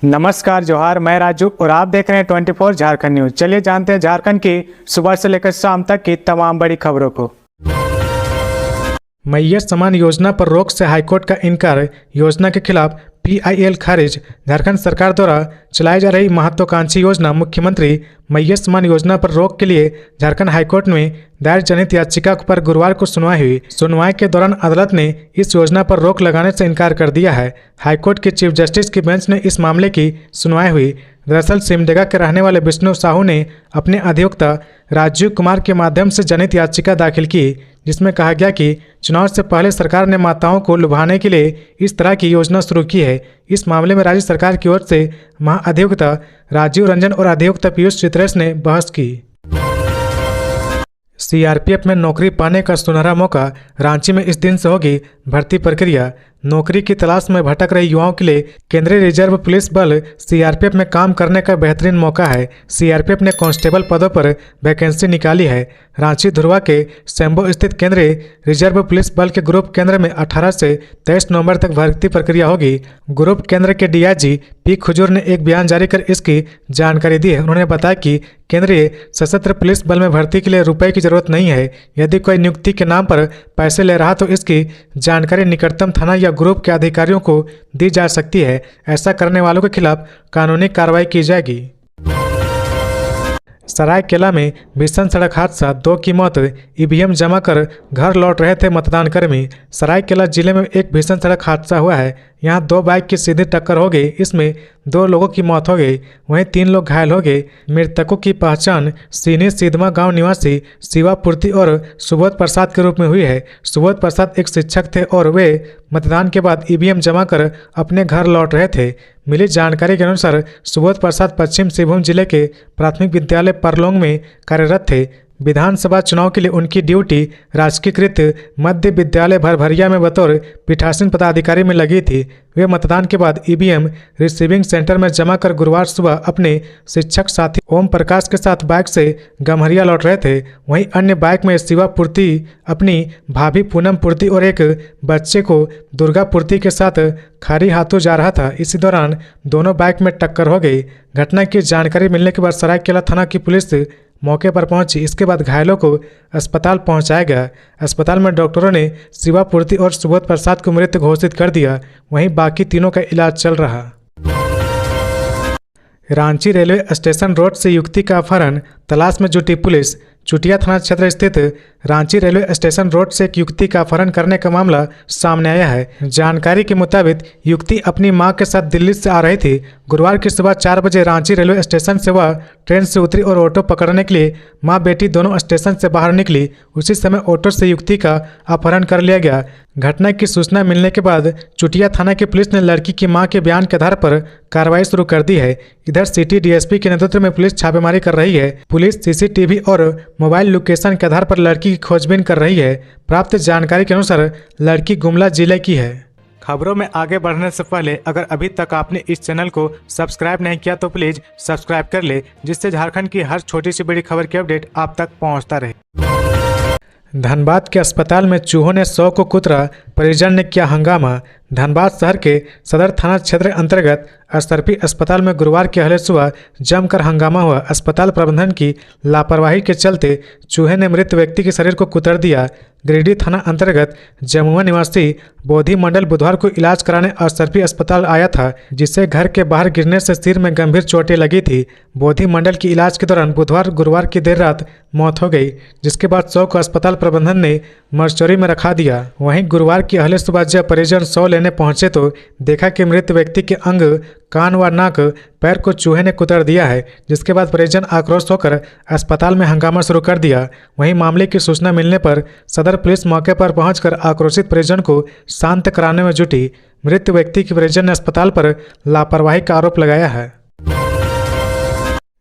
नमस्कार जोहार, मैं राजू और आप देख रहे हैं 24 झारखंड न्यूज। चलिए जानते हैं झारखंड की सुबह से लेकर शाम तक की तमाम बड़ी खबरों को। मैय्यर समान योजना पर रोक से हाईकोर्ट का इनकार, योजना के खिलाफ PIL खारिज। झारखंड सरकार द्वारा चलाई जा रही महत्वाकांक्षी योजना मुख्यमंत्री मैय्यर समान योजना पर रोक के लिए झारखंड हाईकोर्ट में दायर जनहित याचिका पर गुरुवार को सुनवाई हुई। सुनवाई के दौरान अदालत ने इस योजना पर रोक लगाने से इनकार कर दिया है। हाईकोर्ट के चीफ जस्टिस की बेंच ने इस मामले की सुनवाई हुई। दरअसल सिमडेगा के रहने वाले विष्णु साहू ने अपने अधिवक्ता राजीव कुमार के माध्यम से जनहित याचिका दाखिल की, जिसमें कहा गया कि चुनाव से पहले सरकार ने माताओं को लुभाने के लिए इस तरह की योजना शुरू की है। इस मामले में राज्य सरकार की ओर से महाअधिवक्ता राजीव रंजन और अधिवक्ता पीयूष चित्रेश ने बहस की। CRPF में नौकरी पाने का सुनहरा मौका, रांची में इस दिन से होगी भर्ती प्रक्रिया। नौकरी की तलाश में भटक रहे युवाओं के लिए केंद्रीय रिजर्व पुलिस बल CRPF में काम करने का बेहतरीन मौका है। CRPF ने कांस्टेबल पदों पर वैकेंसी निकाली है। रांची धुरवा के शंभू स्थित केंद्रीय रिजर्व पुलिस बल के ग्रुप केंद्र में 18 से 23 नवंबर तक भर्ती प्रक्रिया होगी। ग्रुप केंद्र के DIG P खुजूर ने एक बयान जारी कर इसकी जानकारी दी है। उन्होंने बताया कि केंद्रीय सशस्त्र पुलिस बल में भर्ती के लिए रुपए की जरूरत नहीं है। यदि कोई नियुक्ति के नाम पर पैसे ले रहा तो इसकी जानकारी निकटतम थाना या ग्रुप के अधिकारियों को दी जा सकती है। ऐसा करने वालों के खिलाफ कानूनी कार्रवाई की जाएगी। सरायकेला में भीषण सड़क हादसा, 2 की मौत। EVM जमा कर घर लौट रहे थे मतदान कर्मी। सरायकेला जिले में एक भीषण सड़क हादसा हुआ है। यहां 2 बाइक की सीधी टक्कर हो गई। इसमें 2 लोगों की मौत हो गई, वहीं 3 लोग घायल हो गए। मृतकों की पहचान सीनी सीधमा गांव निवासी शिवा पूर्ति और सुबोध प्रसाद के रूप में हुई है। सुबोध प्रसाद एक शिक्षक थे और वे मतदान के बाद EVM जमा कर अपने घर लौट रहे थे। मिली जानकारी के अनुसार सुबोध प्रसाद पश्चिम सिंहभूम जिले के प्राथमिक विद्यालय परलोंग में कार्यरत थे। विधानसभा चुनाव के लिए उनकी ड्यूटी राजकीयकृत मध्य विद्यालय भरभरिया में बतौर पीठासीन पदाधिकारी में लगी थी। वे मतदान के बाद EVM रिसीविंग सेंटर में जमा कर गुरुवार सुबह अपने शिक्षक साथी ओम प्रकाश के साथ बाइक से गम्हरिया लौट रहे थे। वहीं अन्य बाइक में शिवा पूर्ति अपनी भाभी पूनम पूर्ति और एक बच्चे को दुर्गा पूर्ति के साथ खारी हाथों जा रहा था। इसी दौरान दोनों बाइक में टक्कर हो गई। घटना की जानकारी मिलने के बाद सरायकेला थाना की पुलिस मौके पर पहुंची। इसके बाद घायलों को अस्पताल पहुंचाया गया। अस्पताल में डॉक्टरों ने शिवा पूर्ति और सुबोध प्रसाद को मृत घोषित कर दिया। वहीं बाकी तीनों का इलाज चल रहा। रांची रेलवे स्टेशन रोड से युवती का अपहरण, तलाश में जुटी पुलिस। चुटिया थाना क्षेत्र स्थित रांची रेलवे स्टेशन रोड से एक युवती का अपहरण करने का मामला सामने आया है। जानकारी के मुताबिक युवती अपनी मां के साथ दिल्ली से आ रही थी। गुरुवार की सुबह 4 बजे रांची रेलवे स्टेशन से वह ट्रेन से उतरी और ऑटो पकड़ने के लिए मां बेटी दोनों स्टेशन से बाहर निकली। उसी समय ऑटो से युवती का अपहरण कर लिया गया। घटना की सूचना मिलने के बाद चुटिया थाना की पुलिस ने लड़की की मां के बयान के आधार पर कार्रवाई शुरू कर दी है। इधर सिटी DSP के नेतृत्व में पुलिस छापेमारी कर रही है। पुलिस CCTV और मोबाइल लोकेशन के आधार पर लड़की की खोजबीन कर रही है। प्राप्त जानकारी के अनुसार लड़की गुमला जिले की है। खबरों में आगे बढ़ने से पहले अगर अभी तक आपने इस चैनल को सब्सक्राइब नहीं किया तो प्लीज सब्सक्राइब कर ले, जिससे झारखंड की हर छोटी सी बड़ी खबर की अपडेट आप तक पहुंचता रहे। धनबाद के अस्पताल में चूहों ने 100 को कुतरा, परिजन ने किया हंगामा। धनबाद शहर के सदर थाना क्षेत्र अंतर्गत असरफी अस्पताल में गुरुवार की अहले सुबह जमकर हंगामा हुआ। अस्पताल प्रबंधन की लापरवाही के चलते चूहे ने मृत व्यक्ति के शरीर को कुतर दिया। गिरिडीह थाना अंतर्गत जमुआ निवासी बोधी मंडल बुधवार को इलाज कराने असरफी अस्पताल आया था, जिसे घर के बाहर गिरने से सिर में गंभीर चोटें लगी थी। बोधी मंडल की इलाज के दौरान गुरुवार की देर रात मौत हो गई, जिसके बाद 100 को अस्पताल प्रबंधन ने मर्चरी में रखा दिया। वहीं गुरुवार की अहले सुबह जब परिजन 100 लेने पहुंचे तो देखा कि मृत व्यक्ति के अंग, कान व नाक, पैर को चूहे ने कुतर दिया है, जिसके बाद परिजन आक्रोश होकर अस्पताल में हंगामा शुरू कर दिया। वहीं मामले की सूचना मिलने पर सदर पुलिस मौके पर पहुंचकर आक्रोशित परिजन को शांत कराने में जुटी। मृत व्यक्ति के परिजन ने अस्पताल पर लापरवाही का आरोप लगाया है।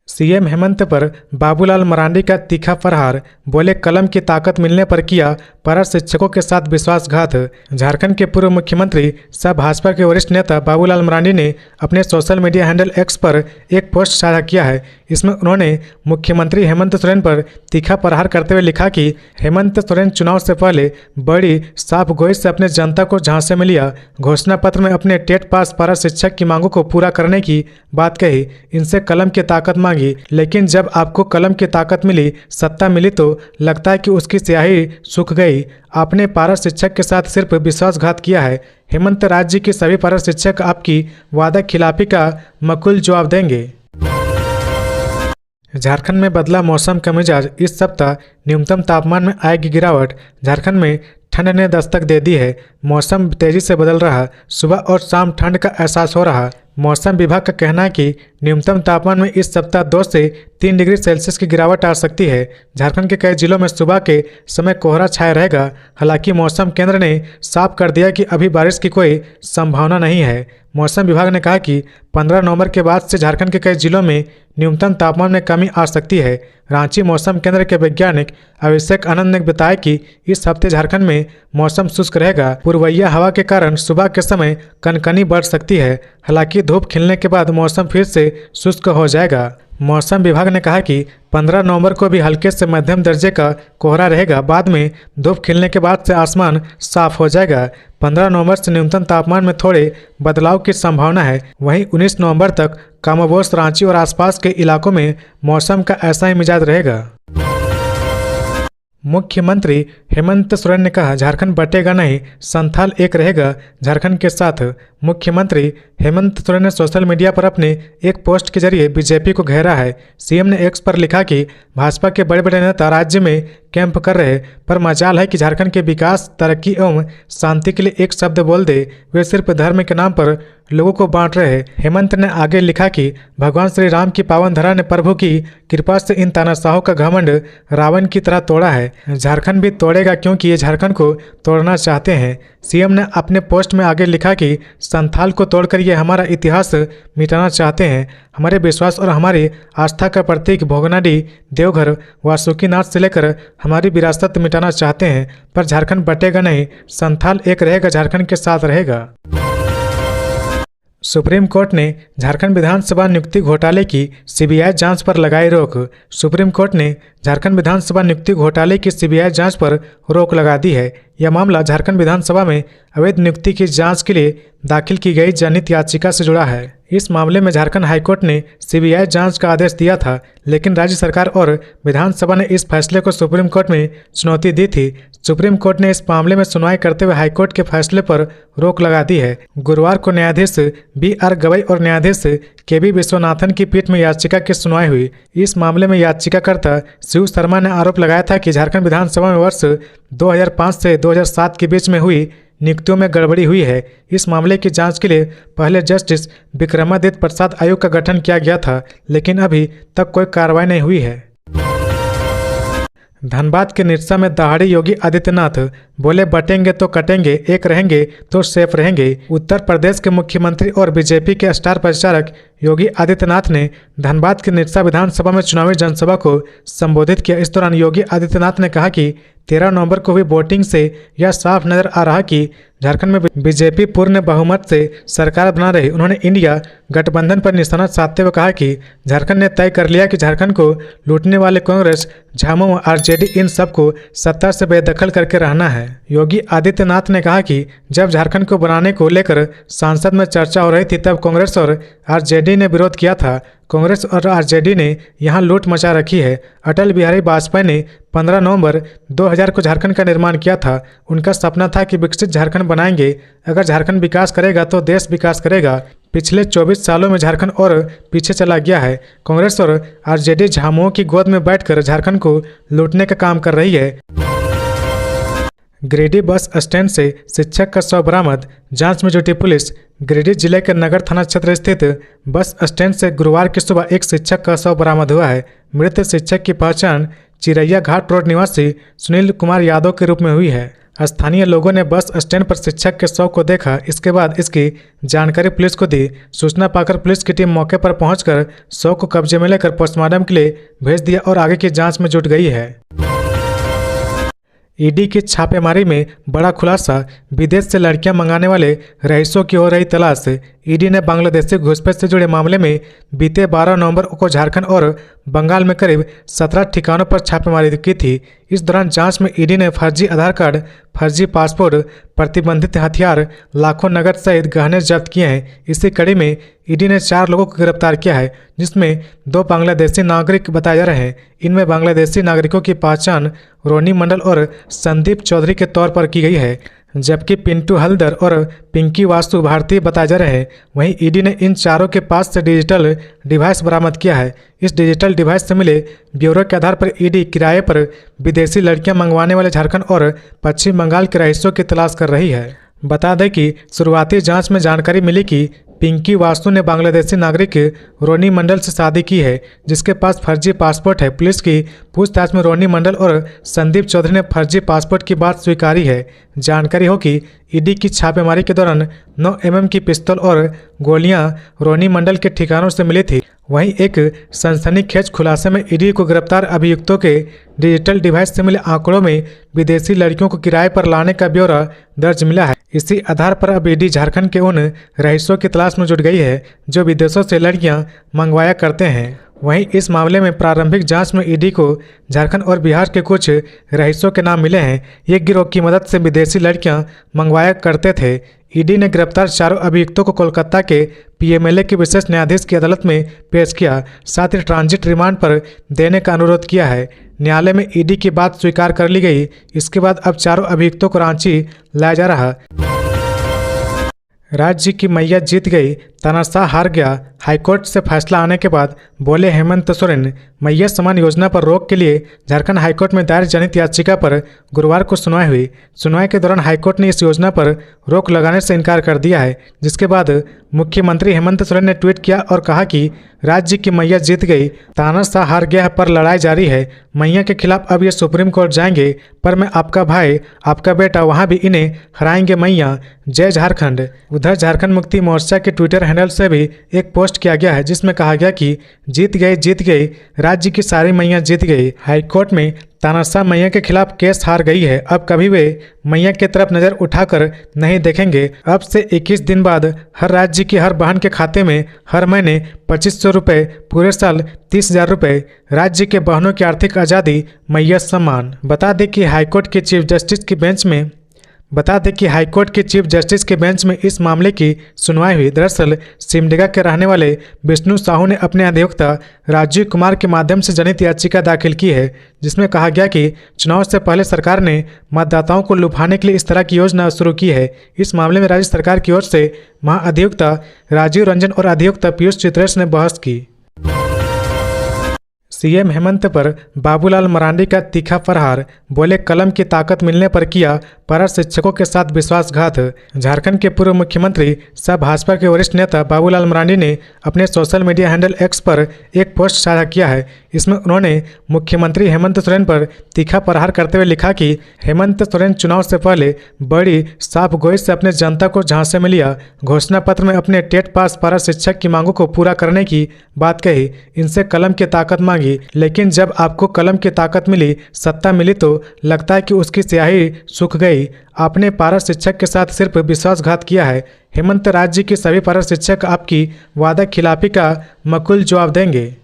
CM हेमंत पर बाबूलाल मरांडी का तीखा प्रहार, बोले कलम की ताकत मिलने पर किया पारा शिक्षकों के साथ विश्वासघात। झारखंड के पूर्व मुख्यमंत्री सह भाजपा के वरिष्ठ नेता बाबूलाल मरांडी ने अपने सोशल मीडिया हैंडल X पर एक पोस्ट साझा किया है। इसमें उन्होंने मुख्यमंत्री हेमंत सोरेन पर तीखा प्रहार करते हुए लिखा कि हेमंत सोरेन चुनाव से पहले बड़ी साफ गोई से अपने जनता को झांसे में लिया, घोषणा पत्र में अपने टेट पास पारा शिक्षक की मांगों को पूरा करने की बात कही, इनसे कलम की ताकत मांगी, लेकिन जब आपको कलम की ताकत मिली, सत्ता मिली तो लगता है कि उसकी स्याही सूख गई। आपने पारा शिक्षक के साथ सिर्फ विश्वासघात किया है। हेमंत राज्य के सभी पारा शिक्षक आपकी वादा खिलाफी का मकुल जवाब देंगे। झारखंड में बदला मौसम का मिजाज, इस सप्ताह न्यूनतम तापमान में आएगी गिरावट। झारखंड में ठंड ने दस्तक दे दी है। मौसम तेजी से बदल रहा, सुबह और शाम ठंड का एहसास हो रहा। मौसम विभाग का कहना है कि न्यूनतम तापमान में इस सप्ताह 2 से 3 डिग्री सेल्सियस की गिरावट आ सकती है। झारखंड के कई जिलों में सुबह के समय कोहरा छाया रहेगा। हालांकि मौसम केंद्र ने साफ कर दिया कि अभी बारिश की कोई संभावना नहीं है। मौसम विभाग ने कहा कि 15 नवंबर के बाद से झारखंड के कई जिलों में न्यूनतम तापमान में कमी आ सकती है। रांची मौसम केंद्र के वैज्ञानिक अभिषेक आनंद ने बताया कि इस हफ्ते झारखंड में मौसम शुष्क रहेगा। पूर्वइया हवा के कारण सुबह के समय कनकनी बढ़ सकती है। हालांकि धूप खिलने के बाद मौसम फिर से शुष्क हो जाएगा। मौसम विभाग ने कहा कि 15 नवंबर को भी हल्के से मध्यम दर्जे का कोहरा रहेगा। बाद में धूप खिलने के बाद से आसमान साफ हो जाएगा। 15 नवंबर से न्यूनतम तापमान में थोड़े बदलाव की संभावना है। वहीं 19 नवंबर तक कमोबेश रांची और आसपास के इलाकों में मौसम का ऐसा ही मिजाज रहेगा। मुख्यमंत्री हेमंत सोरेन ने कहा, झारखंड बटेगा नहीं, संथाल एक रहेगा झारखंड के साथ। मुख्यमंत्री हेमंत सोरेन ने सोशल मीडिया पर अपने एक पोस्ट के जरिए बीजेपी को घेरा है। सीएम ने एक्स पर लिखा कि भाजपा के बड़े बड़े नेता राज्य में कैंप कर रहे, पर मजाल है कि झारखंड के विकास, तरक्की एवं शांति के लिए एक शब्द बोल दे, वे सिर्फ धर्म के नाम पर लोगों को बांट रहे हैं। हेमंत ने आगे लिखा कि भगवान श्री राम की पावन धरा ने प्रभु की कृपा से इन तानाशाहों का घमंड रावण की तरह तोड़ा है। झारखंड भी तोड़ेगा क्योंकि ये झारखंड को तोड़ना चाहते हैं। सीएम ने अपने पोस्ट में आगे लिखा कि संथाल को तोड़कर ये हमारा इतिहास मिटाना चाहते हैं। हमारे विश्वास और हमारी आस्था का प्रतीक भोगनाडी, देवघर, वासुकीनाथ से लेकर हमारी विरासत मिटाना चाहते हैं, पर झारखंड बटेगा नहीं, संथाल एक रहेगा, झारखंड के साथ रहेगा। सुप्रीम कोर्ट ने झारखंड विधानसभा नियुक्ति घोटाले की सीबीआई जांच पर लगाई रोक। सुप्रीम कोर्ट ने झारखंड विधानसभा नियुक्ति घोटाले की सीबीआई जांच पर रोक लगा दी है। यह मामला झारखंड विधानसभा में अवैध नियुक्ति की जांच के लिए दाखिल की गई जनहित याचिका से जुड़ा है। इस मामले में झारखंड हाईकोर्ट ने सीबीआई जांच का आदेश दिया था, लेकिन राज्य सरकार और विधानसभा ने इस फैसले को सुप्रीम कोर्ट में चुनौती दी थी। सुप्रीम कोर्ट ने इस मामले में सुनवाई करते हुए हाईकोर्ट के फैसले पर रोक लगा दी है। गुरुवार को न्यायाधीश BR गवई और न्यायाधीश KB विश्वनाथन की पीठ में याचिका की सुनवाई हुई। इस मामले में याचिकाकर्ता शिव शर्मा ने आरोप लगाया था कि झारखंड विधानसभा में वर्ष 2005 से 2007 के बीच में हुई नियुक्तियों में गड़बड़ी हुई है। इस मामले की जांच के लिए पहले जस्टिस विक्रमादित्य प्रसाद आयोग का गठन किया गया था, लेकिन अभी तक कोई कार्रवाई नहीं हुई है। धनबाद के निरसा में दहाड़ी योगी आदित्यनाथ बोले, बटेंगे तो कटेंगे, एक रहेंगे तो सेफ रहेंगे। उत्तर प्रदेश के मुख्यमंत्री और बीजेपी के स्टार प्रचारक योगी आदित्यनाथ ने धनबाद के निरसा विधानसभा में चुनावी जनसभा को संबोधित किया। इस दौरान योगी आदित्यनाथ ने कहा कि 13 नवंबर को हुई वोटिंग से यह साफ नजर आ रहा कि झारखंड में बीजेपी पूर्ण बहुमत से सरकार बना रही। उन्होंने इंडिया गठबंधन पर निशाना साधते हुए कहा कि झारखंड ने तय कर लिया कि झारखंड को लूटने वाले कांग्रेस, झामुमो, RJD इन सबको सत्ता से बेदखल करके रहना है। योगी आदित्यनाथ ने कहा कि जब झारखंड को बनाने को लेकर संसद में चर्चा हो रही थी, तब कांग्रेस और RJD ने विरोध किया था। कांग्रेस और RJD ने यहां लूट मचा रखी है। अटल बिहारी वाजपेयी ने 15 नवंबर 2000 को झारखंड का निर्माण किया था। उनका सपना था कि विकसित झारखंड बनाएंगे। अगर झारखंड विकास करेगा तो देश विकास करेगा। पिछले 24 सालों में झारखंड और पीछे चला गया है। कांग्रेस और RJD झामुमो की गोद में बैठकर झारखंड को लूटने का काम कर रही है। गिरिडीह बस स्टैंड से शिक्षक का शव बरामद, जांच में जुटी पुलिस। गिरिडीह जिले के नगर थाना क्षेत्र स्थित बस स्टैंड से गुरुवार की सुबह एक शिक्षक का शव बरामद हुआ है। मृत शिक्षक की पहचान चिरैया घाट रोड निवासी सुनील कुमार यादव के रूप में हुई है। स्थानीय लोगों ने बस स्टैंड पर शिक्षक के शव को देखा। इसके बाद इसकी जानकारी पुलिस को दी। सूचना पाकर पुलिस की टीम मौके पर पहुंचकर शव को कब्जे में लेकर पोस्टमार्टम के लिए भेज दिया और आगे की जांच में जुट गई है। ईडी की छापेमारी में बड़ा खुलासा, विदेश से लड़कियां मंगाने वाले रईसों की हो रही तलाश। ईडी ने बांग्लादेशी घुसपैठ से जुड़े मामले में बीते 12 नवंबर को झारखंड और बंगाल में करीब 17 ठिकानों पर छापेमारी की थी। इस दौरान जांच में ईडी ने फर्जी आधार कार्ड, फर्जी पासपोर्ट, प्रतिबंधित हथियार, लाखों नकद सहित गहने जब्त किए हैं। इसी कड़ी में ईडी ने 4 लोगों को गिरफ्तार किया है, जिसमें 2 बांग्लादेशी नागरिक बताए जा रहे हैं। इनमें बांग्लादेशी नागरिकों की पहचान रोनी मंडल और संदीप चौधरी के तौर पर की गई है, जबकि पिंटू हल्दर और पिंकी वास्तु भारतीय बताए जा रहे हैं। वहीं ईडी ने इन चारों के पास से डिजिटल डिवाइस बरामद किया है। इस डिजिटल डिवाइस से मिले ब्यौरे के आधार पर ईडी किराए पर विदेशी लड़कियां मंगवाने वाले झारखंड और पश्चिम बंगाल के रईसों की तलाश कर रही है। बता दें कि शुरुआती जांच में जानकारी मिली कि पिंकी वास्तु ने बांग्लादेशी नागरिक रोनी मंडल से शादी की है, जिसके पास फर्जी पासपोर्ट है। पुलिस की पूछताछ में रोनी मंडल और संदीप चौधरी ने फर्जी पासपोर्ट की बात स्वीकारी है। जानकारी हो कि ईडी की छापेमारी के दौरान 9 mm की पिस्तौल और गोलियां रोनी मंडल के ठिकानों से मिली थी। वहीं एक सनसनीखेज खुलासे में ईडी को गिरफ्तार अभियुक्तों के डिजिटल डिवाइस से मिले आंकड़ों में विदेशी लड़कियों को किराए पर लाने का ब्यौरा दर्ज मिला है। इसी आधार पर अब ईडी झारखंड के उन रईसों की तलाश में जुट गई है जो विदेशों से लड़कियां मंगवाया करते हैं। वहीं इस मामले में प्रारंभिक जांच में ईडी को झारखंड और बिहार के कुछ रईसों के नाम मिले हैं। ये गिरोह की मदद से विदेशी लड़कियां मंगवाया करते थे। ईडी ने गिरफ्तार 4 अभियुक्तों को कोलकाता के पीएमएलए के विशेष न्यायाधीश की अदालत में पेश किया, साथ ही ट्रांजिट रिमांड पर देने का अनुरोध किया है। न्यायालय में ईडी की बात स्वीकार कर ली गई। इसके बाद अब 4 अभियुक्तों को रांची लाया जा रहा। राज्य की मैया जीत गई, तानाशाह हार गया। हाईकोर्ट से फैसला आने के बाद बोले हेमंत सोरेन। मैया समान योजना पर रोक के लिए झारखंड हाईकोर्ट में दायर जनहित याचिका पर गुरुवार को सुनवाई हुई। सुनवाई के दौरान हाईकोर्ट ने इस योजना पर रोक लगाने से इनकार कर दिया है, जिसके बाद मुख्यमंत्री हेमंत सोरेन ने ट्वीट किया और कहा कि राज्य की मैया जीत गई, तानाशाह हार गया पर लड़ाई जारी है। मैया के खिलाफ अब ये सुप्रीम कोर्ट जाएंगे, पर मैं आपका भाई, आपका बेटा, वहाँ भी इन्हें हराएंगे मैया। जय झारखंड। उधर झारखंड मुक्ति मोर्चा के ट्विटर हैंडल से भी एक पोस्ट किया गया है, जिसमें कहा गया कि जीत गई, राज्य की सारी मैया जीत गई। हाईकोर्ट में तानाशाह मैया के खिलाफ केस हार गई है। अब कभी वे मैया की तरफ नजर उठाकर नहीं देखेंगे। अब से 21 दिन बाद हर राज्य की हर बहन के खाते में हर महीने 2500 रुपये, पूरे साल 30,000 रुपये। राज्य के बहनों की आर्थिक आज़ादी, मैया सम्मान। बता दें कि हाईकोर्ट के चीफ जस्टिस के बेंच में इस मामले की सुनवाई हुई। दरअसल सिमडेगा के रहने वाले विष्णु साहू ने अपने अधिवक्ता राजीव कुमार के माध्यम से जनहित याचिका दाखिल की है, जिसमें कहा गया कि चुनाव से पहले सरकार ने मतदाताओं को लुभाने के लिए इस तरह की योजना शुरू की है। इस मामले में राज्य सरकार की ओर से महाअधिवक्ता राजीव रंजन और अधिवक्ता पीयूष चित्रेश ने बहस की। सीएम हेमंत पर बाबूलाल मरांडी का तीखा प्रहार, बोले कलम की ताकत मिलने पर किया पारा शिक्षकों के साथ विश्वासघात। झारखंड के पूर्व मुख्यमंत्री सह भाजपा के वरिष्ठ नेता बाबूलाल मरांडी ने अपने सोशल मीडिया हैंडल एक्स पर एक पोस्ट साझा किया है। इसमें उन्होंने मुख्यमंत्री हेमंत सोरेन पर तीखा प्रहार करते हुए लिखा कि हेमंत सोरेन चुनाव से पहले बड़ी साफ गोई से अपने जनता को झांसे में लिया। घोषणा पत्र में अपने टेट पास पारा शिक्षक की मांगों को पूरा करने की बात कही, इनसे कलम की ताकत मांगी, लेकिन जब आपको कलम की ताकत मिली, सत्ता मिली, तो लगता है कि उसकी स्याही सूख गई। आपने पारा शिक्षक के साथ सिर्फ विश्वासघात किया है। हेमंत, राज्य के सभी पारा शिक्षक आपकी वादा खिलाफी का मकुल जवाब देंगे।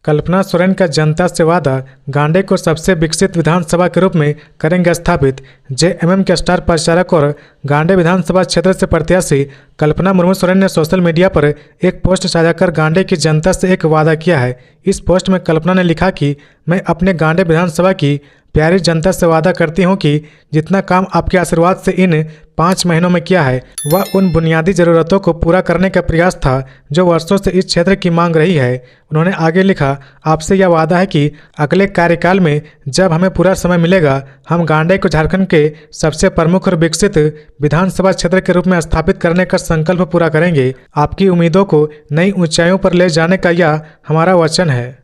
कल्पना सोरेन का जनता से वादा, गांडे को सबसे विकसित विधानसभा के रूप में करेंगे स्थापित। जेएमएम के स्टार प्रचारक और गांडे विधानसभा क्षेत्र से प्रत्याशी कल्पना मुर्मू सोरेन ने सोशल मीडिया पर एक पोस्ट साझा कर गांडे की जनता से एक वादा किया है। इस पोस्ट में कल्पना ने लिखा कि मैं अपने गांडे विधानसभा की प्यारी जनता से वादा करती हूं कि जितना काम आपके आशीर्वाद से इन 5 महीनों में किया है, वह उन बुनियादी ज़रूरतों को पूरा करने का प्रयास था जो वर्षों से इस क्षेत्र की मांग रही है। उन्होंने आगे लिखा, आपसे यह वादा है कि अगले कार्यकाल में जब हमें पूरा समय मिलेगा, हम गांडे को झारखंड के सबसे प्रमुख और विकसित विधानसभा क्षेत्र के रूप में स्थापित करने का संकल्प पूरा करेंगे। आपकी उम्मीदों को नई ऊंचाइयों पर ले जाने का यह हमारा वचन है।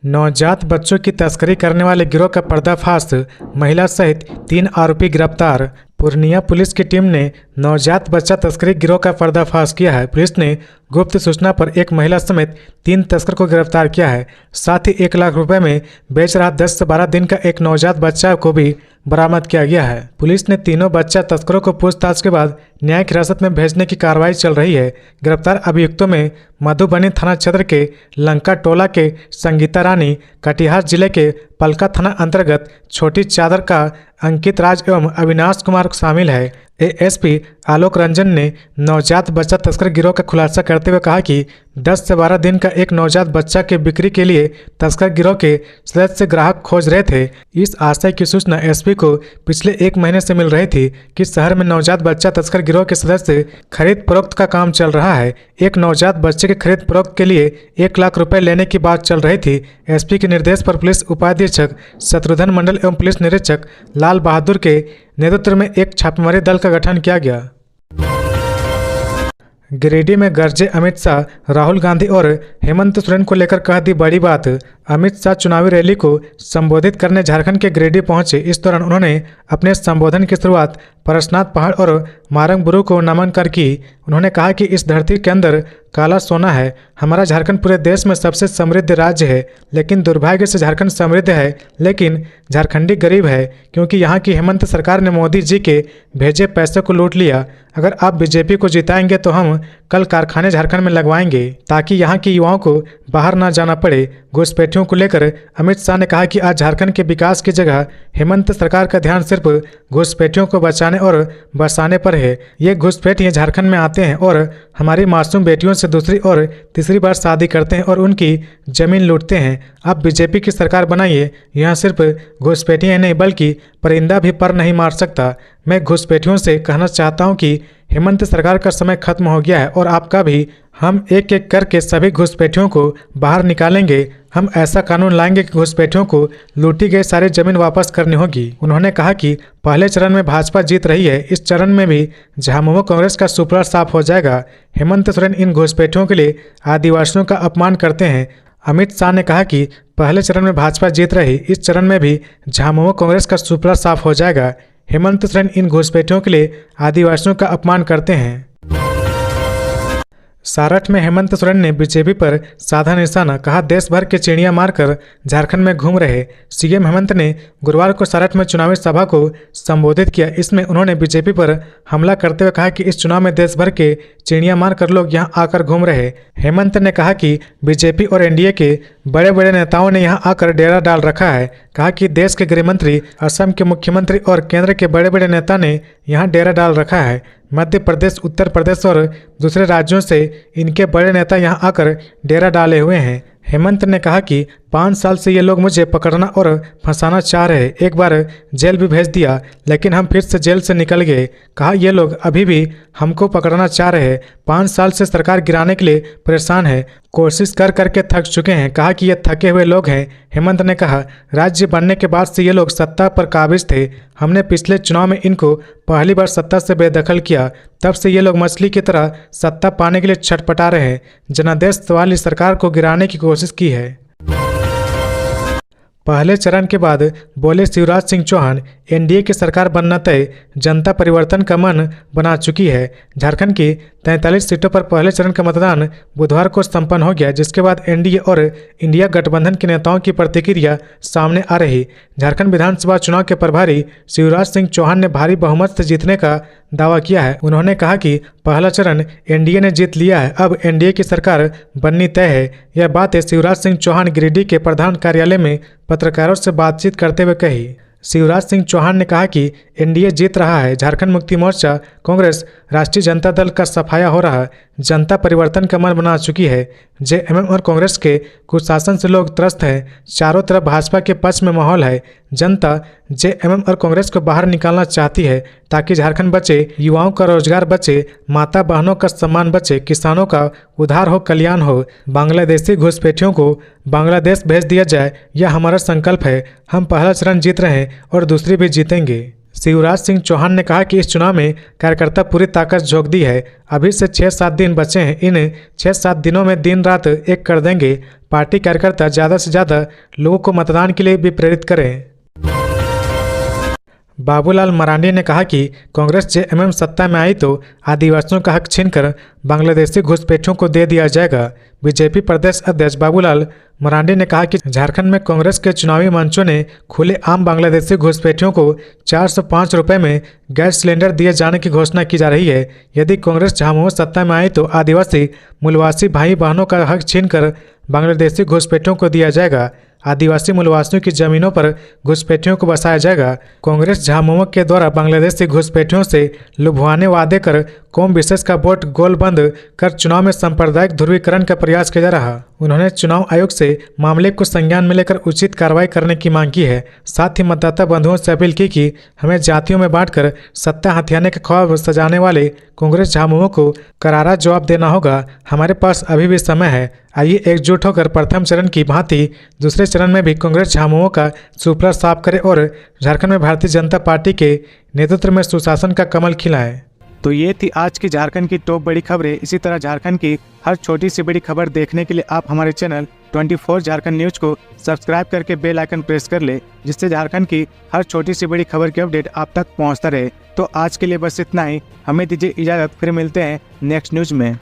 नवजात बच्चों की तस्करी करने वाले गिरोह का पर्दाफाश, महिला सहित 3 आरोपी गिरफ्तार। पूर्णिया पुलिस की टीम ने नवजात बच्चा तस्करी गिरोह का पर्दाफाश किया है। पुलिस ने गुप्त सूचना पर एक महिला समेत 3 तस्कर को गिरफ्तार किया है। साथ ही 1 लाख रुपए में बेच रहा 10 से 12 दिन का एक नवजात बच्चा को भी बरामद किया गया है। पुलिस ने तीनों बच्चा तस्करों को पूछताछ के बाद न्यायिक हिरासत में भेजने की कार्रवाई चल रही है। गिरफ्तार अभियुक्तों में मधुबनी थाना क्षेत्र के लंका टोला के संगीता रानी, कटिहार जिले के पलका थाना अंतर्गत छोटी चादर का अंकित राज एवं अविनाश कुमार शामिल है। एएसपी आलोक रंजन ने नवजात बच्चा तस्कर गिरोह का खुलासा करते हुए कहा कि 10 से 12 दिन का एक नवजात बच्चा के बिक्री के लिए तस्कर गिरोह के सदस्य ग्राहक खोज रहे थे। इस आशय की सूचना एसपी को पिछले 1 महीने से मिल रही थी कि शहर में नवजात बच्चा तस्कर गिरोह के सदस्य खरीद फरोख्त का काम चल रहा है। एक नवजात बच्चे के खरीद फरोख्त के लिए 1 लाख रुपए लेने की बात चल रही थी। एसपी के निर्देश पर पुलिस उपाधीक्षक शत्रुघ्न मंडल एवं पुलिस निरीक्षक लाल बहादुर के नेतृत्व में एक छापेमारी दल का गठन किया गया। गिरिडीह में गरजे अमित शाह, राहुल गांधी और हेमंत सोरेन को लेकर कह दी बड़ी बात। अमित शाह चुनावी रैली को संबोधित करने झारखंड के गिरिडीह पहुंचे। इस दौरान उन्होंने अपने संबोधन की शुरुआत परशनाथ पहाड़ और मारंगबुरु को नमन कर की। उन्होंने कहा कि इस धरती के अंदर काला सोना है। हमारा झारखंड पूरे देश में सबसे समृद्ध राज्य है, लेकिन दुर्भाग्य से झारखंड समृद्ध है लेकिन झारखंडी गरीब है, क्योंकि यहाँ की हेमंत सरकार ने मोदी जी के भेजे पैसे को लूट लिया। अगर आप बीजेपी को जिताएंगे तो हम कल कारखाने झारखंड में लगवाएंगे ताकि यहाँ के युवाओं को बाहर ना जाना पड़े। घुसपैठियों को लेकर अमित शाह ने कहा कि आज झारखंड के विकास की जगह हेमंत सरकार का ध्यान सिर्फ घुसपैठियों को बचाने और बसाने पर है। ये घुसपैठिए झारखंड में आते हैं और हमारी मासूम बेटियों से दूसरी और तीसरी बार शादी करते हैं और उनकी जमीन लूटते हैं। आप बीजेपी की सरकार बनाइए। यहाँ सिर्फ घुसपैठिए नहीं बल्कि परिंदा भी पर नहीं मार सकता। मैं घुसपैठियों से कहना चाहता हूँ कि हेमंत सरकार का समय खत्म हो गया है और आपका भी। हम एक एक करके सभी घुसपैठियों को बाहर निकालेंगे। हम ऐसा कानून लाएंगे कि घुसपैठियों को लूटी गई सारी जमीन वापस करनी होगी। उन्होंने कहा कि पहले चरण में भाजपा जीत रही है, इस चरण में भी झामुमो कांग्रेस का सुपड़ा साफ हो जाएगा। हेमंत सोरेन इन घुसपैठियों के लिए आदिवासियों का अपमान करते हैं। अमित शाह ने कहा कि पहले चरण में भाजपा जीत रही, इस चरण में भी झामुमो कांग्रेस का सुपड़ा साफ हो जाएगा। हेमंत सोरेन इन घुसपैठियों के लिए आदिवासियों का अपमान करते हैं। सारठ में हेमंत सोरेन ने बीजेपी पर साधा निशाना, कहा देश भर के चिड़िया मारकर झारखंड में घूम रहे। सीएम हेमंत ने गुरुवार को सारठ में चुनावी सभा को संबोधित किया। इसमें उन्होंने बीजेपी पर हमला करते हुए कहा कि इस चुनाव में देश भर के चिड़िया मारकर लोग यहां आकर घूम रहे। हेमंत ने कहा कि बीजेपी और एनडीए के बड़े बड़े नेताओं ने यहां आकर डेरा डाल रखा है। कहा कि देश के गृह मंत्री, असम के मुख्यमंत्री और केंद्र के बड़े बड़े नेता ने यहां डेरा डाल रखा है। मध्य प्रदेश, उत्तर प्रदेश और दूसरे राज्यों से इनके बड़े नेता यहां आकर डेरा डाले हुए हैं। हेमंत ने कहा कि 5 साल से ये लोग मुझे पकड़ना और फंसाना चाह रहे। एक बार जेल भी भेज दिया, लेकिन हम फिर से जेल से निकल गए। कहा ये लोग अभी भी हमको पकड़ना चाह रहे हैं। 5 साल से सरकार गिराने के लिए परेशान है, कोशिश कर करके थक चुके हैं। कहा कि ये थके हुए लोग हैं। हेमंत ने कहा राज्य बनने के बाद से ये लोग सत्ता पर काबिज थे। हमने पिछले चुनाव में इनको पहली बार सत्ता से बेदखल किया, तब से ये लोग मछली की तरह सत्ता पाने के लिए छटपटा रहे हैं। जनादेश वाली सरकार को गिराने की कोशिश की है। पहले चरण के बाद बोले शिवराज सिंह चौहान, एनडीए की सरकार बनना तय, जनता परिवर्तन का मन बना चुकी है। झारखंड की 43 सीटों पर पहले चरण का मतदान बुधवार को संपन्न हो गया, जिसके बाद एनडीए और इंडिया गठबंधन के नेताओं की प्रतिक्रिया सामने आ रही। झारखंड विधानसभा चुनाव के प्रभारी शिवराज सिंह चौहान ने भारी बहुमत से जीतने का दावा किया है। उन्होंने कहा कि पहला चरण एनडीए ने जीत लिया है, अब एनडीए की सरकार बननी तय है। यह बातें शिवराज सिंह चौहान गिरिडीह के प्रधान कार्यालय में पत्रकारों से बातचीत करते हुए कही। शिवराज सिंह चौहान ने कहा कि एनडीए जीत रहा है। झारखंड मुक्ति मोर्चा, कांग्रेस, राष्ट्रीय जनता दल का सफाया हो रहा है। जनता परिवर्तन का मन बना चुकी है। जेएमएम और कांग्रेस के कुशासन से लोग त्रस्त हैं। चारों तरफ भाजपा के पक्ष में माहौल है। जनता जेएमएम और कांग्रेस को बाहर निकालना चाहती है ताकि झारखंड बचे, युवाओं का रोजगार बचे, माता बहनों का सम्मान बचे, किसानों का उद्धार हो, कल्याण हो। बांग्लादेशी घुसपैठियों को बांग्लादेश भेज दिया जाए, यह हमारा संकल्प है। हम पहला चरण जीत रहे हैं और दूसरी भी जीतेंगे। शिवराज सिंह चौहान ने कहा कि इस चुनाव में कार्यकर्ता पूरी ताकत झोंक दी है। अभी से 6-7 दिन बचे हैं। इन 6-7 दिनों में दिन रात एक कर देंगे। पार्टी कार्यकर्ता ज़्यादा से ज़्यादा लोगों को मतदान के लिए भी प्रेरित करें। बाबूलाल मरांडी ने कहा कि कांग्रेस जेएमएम सत्ता में आई तो आदिवासियों का हक छीनकर बांग्लादेशी घुसपैठियों को दे दिया जाएगा। बीजेपी प्रदेश अध्यक्ष बाबूलाल मरांडी ने कहा कि झारखंड में कांग्रेस के चुनावी मंचों ने खुले आम बांग्लादेशी घुसपैठियों को 405 रुपये में गैस सिलेंडर दिए जाने की घोषणा की जा रही है। यदि कांग्रेस झामुमो सत्ता में आए तो आदिवासी मूलवासी भाई बहनों का हक छीनकर बांग्लादेशी घुसपैठियों को दिया जाएगा। आदिवासी मूलवासियों की जमीनों पर घुसपैठियों को बसाया जाएगा। कांग्रेस झामुमो के द्वारा बांग्लादेशी घुसपैठियों से लुभाने वादे कर कौम विशेष का वोट गोलबंद कर चुनाव में सांप्रदायिक ध्रुवीकरण का प्रयास किया जा रहा। उन्होंने चुनाव आयोग से मामले को संज्ञान में लेकर उचित कार्रवाई करने की मांग की है। साथ ही मतदाता बंधुओं से अपील की कि हमें जातियों में बांटकर सत्ता हथियाने का ख्वाब सजाने वाले कांग्रेस झामुमो को करारा जवाब देना होगा। हमारे पास अभी भी समय है। आइए एकजुट होकर प्रथम चरण की भांति दूसरे चरण में भी कांग्रेस झामुमो का सुपड़ा साफ करे और झारखंड में भारतीय जनता पार्टी के नेतृत्व में सुशासन का कमल खिलाए। तो ये थी आज की झारखंड की टॉप बड़ी खबरें। इसी तरह झारखंड की हर छोटी सी बड़ी खबर देखने के लिए आप हमारे चैनल 24 झारखंड न्यूज को सब्सक्राइब करके बेल आइकन प्रेस कर ले, जिससे झारखंड की हर छोटी सी बड़ी खबर की अपडेट आप तक पहुंचता रहे। तो आज के लिए बस इतना ही। हमें दीजिए इजाजत, फिर मिलते हैं नेक्स्ट न्यूज में।